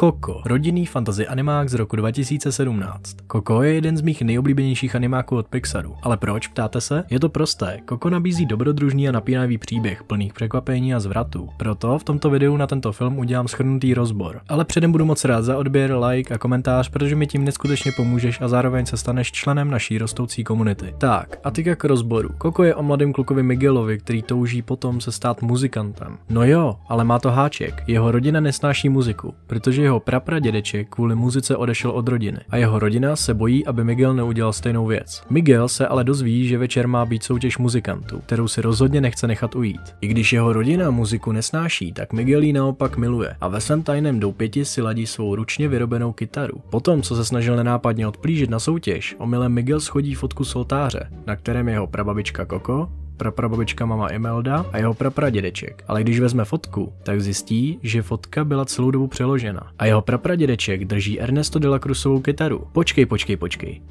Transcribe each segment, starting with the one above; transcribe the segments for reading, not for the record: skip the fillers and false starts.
Coco, rodinný fantasy animák z roku 2017. Coco je jeden z mých nejoblíbenějších animáků od Pixaru. Ale proč, ptáte se? Je to prosté. Coco nabízí dobrodružný a napínavý příběh, plných překvapení a zvratů. Proto v tomto videu na tento film udělám shrnutý rozbor. Ale předem budu moc rád za odběr, like a komentář, protože mi tím neskutečně pomůžeš a zároveň se staneš členem naší rostoucí komunity. Tak, a teď k rozboru. Coco je o mladém klukovi Miguelovi, který touží potom se stát muzikantem. No jo, ale má to háček. Jeho rodina nesnáší muziku, protože jeho prapradědeček kvůli muzice odešel od rodiny a jeho rodina se bojí, aby Miguel neudělal stejnou věc. Miguel se ale dozví, že večer má být soutěž muzikantů, kterou si rozhodně nechce nechat ujít. I když jeho rodina muziku nesnáší, tak Miguel ji naopak miluje a ve svém tajném doupěti si ladí svou ručně vyrobenou kytaru. Potom, co se snažil nenápadně odplížit na soutěž, omylem Miguel shodí fotku z oltáře, na kterém je jeho prababička Coco, praprababička mama Imelda a jeho prapradědeček. Ale když vezme fotku, tak zjistí, že fotka byla celou dobu přeložena. A jeho prapradědeček drží Ernesto de la Cruzovou kytaru. Počkej.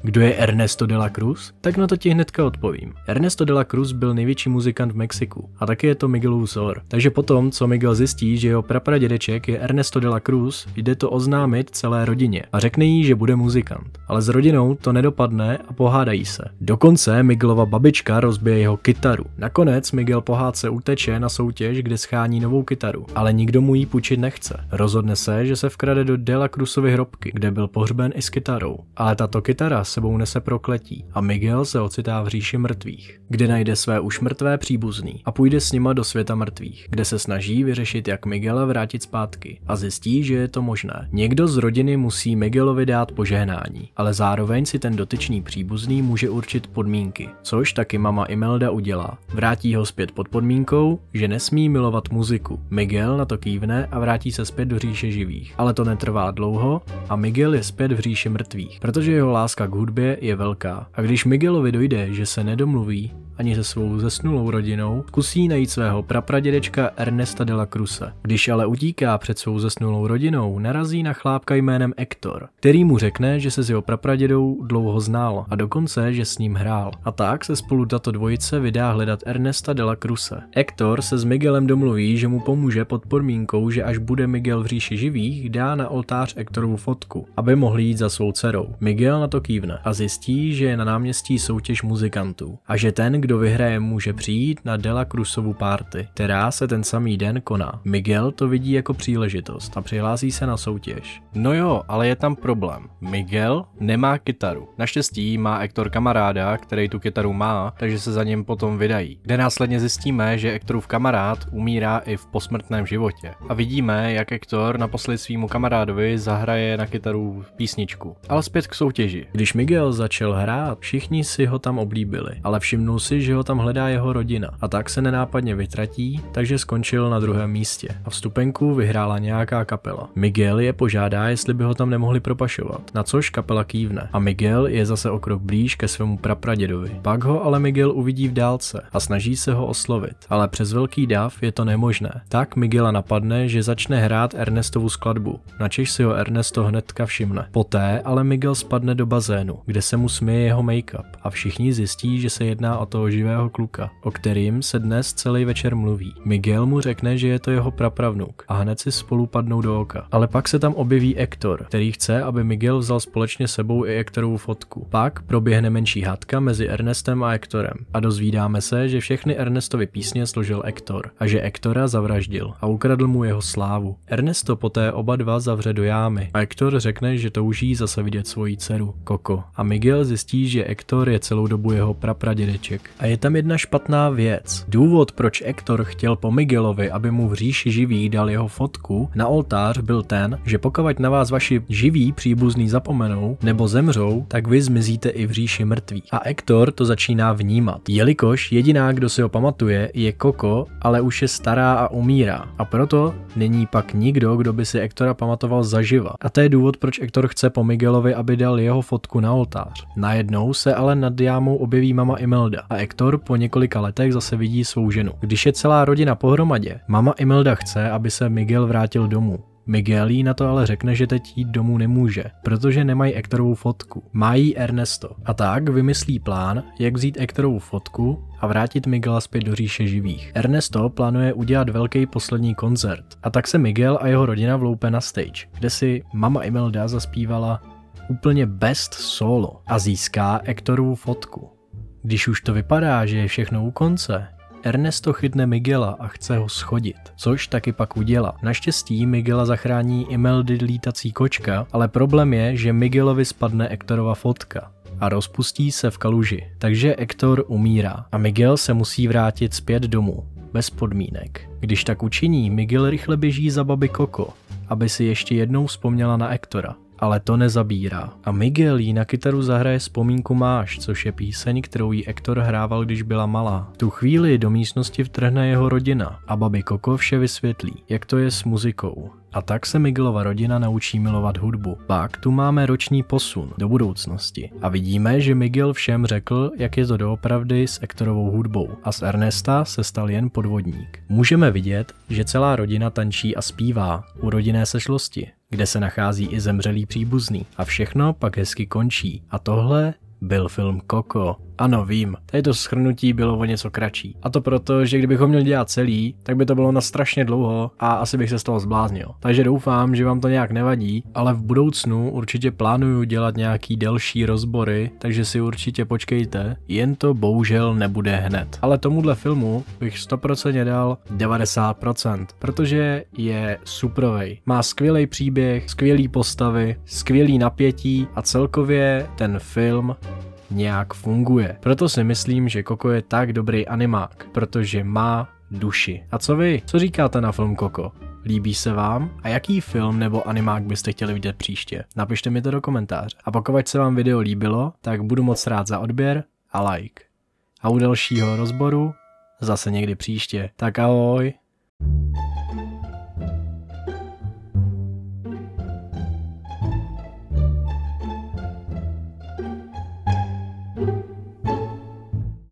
Kdo je Ernesto de la Cruz? Tak na to ti hnedka odpovím. Ernesto de la Cruz byl největší muzikant v Mexiku a taky je to Miguelův vzor. Takže potom, co Miguel zjistí, že jeho prapradědeček je Ernesto de la Cruz, jde to oznámit celé rodině a řekne jí, že bude muzikant. Ale s rodinou to nedopadne a pohádají se. Dokonce Miguelova babička rozbije jeho kytaru. Nakonec Miguel pohádce uteče na soutěž, kde schání novou kytaru, ale nikdo mu ji půjčit nechce. Rozhodne se, že se vkrade do de la Cruzovy hrobky, kde byl pohřben i s kytarou. Ale tato kytara sebou nese prokletí a Miguel se ocitá v říši mrtvých, kde najde své už mrtvé příbuzný a půjde s nima do světa mrtvých, kde se snaží vyřešit, jak Miguela vrátit zpátky a zjistí, že je to možné. Někdo z rodiny musí Miguelovi dát požehnání, ale zároveň si ten dotyčný příbuzný může určit podmínky, což taky mama Imelda udělá. Vrátí ho zpět pod podmínkou, že nesmí milovat muziku. Miguel na to kývne a vrátí se zpět do říše živých. Ale to netrvá dlouho a Miguel je zpět v říši mrtvých, protože jeho láska k hudbě je velká. A když Miguelovi dojde, že se nedomluví ani se svou zesnulou rodinou, zkusí najít svého prapradědečka Ernesta de la Cruze. Když ale utíká před svou zesnulou rodinou, narazí na chlápka jménem Hector, který mu řekne, že se s jeho prapradědou dlouho znal a dokonce, že s ním hrál. A tak se spolu tato dvojice vydá hledat Ernesta de la Cruze. Hector se s Miguelem domluví, že mu pomůže pod podmínkou, že až bude Miguel v říši živých, dá na oltář Hectorovu fotku, aby mohl jít za svou dcerou. Miguel na to kývne a zjistí, že je na náměstí soutěž muzikantů a že ten, kdo vyhraje, může přijít na de la Cruzovu party, která se ten samý den koná. Miguel to vidí jako příležitost a přihlásí se na soutěž. No jo, ale je tam problém. Miguel nemá kytaru. Naštěstí má Hector kamaráda, který tu kytaru má, takže se za ním potom vydají. Kde následně zjistíme, že Hectorův kamarád umírá i v posmrtném životě. A vidíme, jak Hector naposled svýmu kamarádovi zahraje na kytaru písničku. Ale zpět k soutěži. Když Miguel začal hrát, všichni si ho tam oblíbili, ale všimnul si, že ho tam hledá jeho rodina a tak se nenápadně vytratí, takže skončil na druhém místě a vstupenku vyhrála nějaká kapela. Miguel je požádá, jestli by ho tam nemohli propašovat, na což kapela kývne a Miguel je zase o krok blíž ke svému prapradědovi. Pak ho ale Miguel uvidí v dálce a snaží se ho oslovit, ale přes velký dav je to nemožné. Tak Miguela napadne, že začne hrát Ernestovu skladbu, načež si ho Ernesto hnedka všimne. Poté ale Miguel spadne do bazénu, kde se mu směje jeho make-up a všichni zjistí, že se jedná o toho živého kluka, o kterým se dnes celý večer mluví. Miguel mu řekne, že je to jeho prapravnuk a hned si spolu padnou do oka. Ale pak se tam objeví Hector, který chce, aby Miguel vzal společně sebou i Hectorovu fotku. Pak proběhne menší hádka mezi Ernestem a Hectorem a dozvídáme se, že všechny Ernestovy písně složil Hector a že Hectora zavraždil a ukradl mu jeho slávu. Ernesto poté oba dva zavře do jámy a Hector řekne, že touží zase vidět svoji dceru, Coco. A Miguel zjistí, že Hector je celou dobu jeho prapradědeček. A je tam jedna špatná věc. Důvod, proč Hector chtěl po Miguelovi, aby mu v říši živých dal jeho fotku na oltář, byl ten, že pokud na vás vaši živí příbuzní zapomenou nebo zemřou, tak vy zmizíte i v říši mrtvých. A Hector to začíná vnímat, jelikož jediná, kdo si ho pamatuje, je Coco, ale už je stará a umírá. A proto není pak nikdo, kdo by si Hectora pamatoval zaživa. A to je důvod, proč Hector chce po Miguelovi, aby dal jeho fotku na oltář. Najednou se ale nad jámou objeví mama Imelda a Hector po několika letech zase vidí svou ženu. Když je celá rodina pohromadě, mama Imelda chce, aby se Miguel vrátil domů. Miguel jí na to ale řekne, že teď jít domů nemůže, protože nemají Hectorovou fotku. Má jí Ernesto. A tak vymyslí plán, jak vzít Hectorovou fotku a vrátit Miguela zpět do říše živých. Ernesto plánuje udělat velký poslední koncert. A tak se Miguel a jeho rodina vloupe na stage, kde si mama Imelda zaspívala úplně best solo a získá Hectorovu fotku. Když už to vypadá, že je všechno u konce, Ernesto chytne Miguela a chce ho schodit, což taky pak udělá. Naštěstí Miguela zachrání Imeldy lítací kočka, ale problém je, že Miguelovi spadne Hectorova fotka a rozpustí se v kaluži, takže Hector umírá a Miguel se musí vrátit zpět domů, bez podmínek. Když tak učiní, Miguel rychle běží za babi Coco, aby si ještě jednou vzpomněla na Hectora. Ale to nezabírá. A Miguel jí na kytaru zahraje Vzpomínku máš, což je píseň, kterou jí Hector hrával, když byla malá. V tu chvíli do místnosti vtrhne jeho rodina a babi Coco vše vysvětlí, jak to je s muzikou. A tak se Miguelova rodina naučí milovat hudbu. Pak tu máme roční posun do budoucnosti a vidíme, že Miguel všem řekl, jak je to doopravdy s Hectorovou hudbou a z Ernesta se stal jen podvodník. Můžeme vidět, že celá rodina tančí a zpívá u rodinné sešlosti, kde se nachází i zemřelý příbuzný a všechno pak hezky končí. A tohle byl film Coco. Ano, vím, tady to shrnutí bylo o něco kratší. A to proto, že kdybych ho měl dělat celý, tak by to bylo na strašně dlouho a asi bych se z toho zbláznil. Takže doufám, že vám to nějak nevadí, ale v budoucnu určitě plánuju dělat nějaký delší rozbory, takže si určitě počkejte, jen to bohužel nebude hned. Ale tomuhle filmu bych 100% dal 90%, protože je superovej. Má skvělý příběh, skvělý postavy, skvělý napětí a celkově ten film nějak funguje. Proto si myslím, že Coco je tak dobrý animák, protože má duši. A co vy? Co říkáte na film Coco? Líbí se vám? A jaký film nebo animák byste chtěli vidět příště? Napište mi to do komentáře. A pokud se vám video líbilo, tak budu moc rád za odběr a like. A u dalšího rozboru zase někdy příště. Tak ahoj!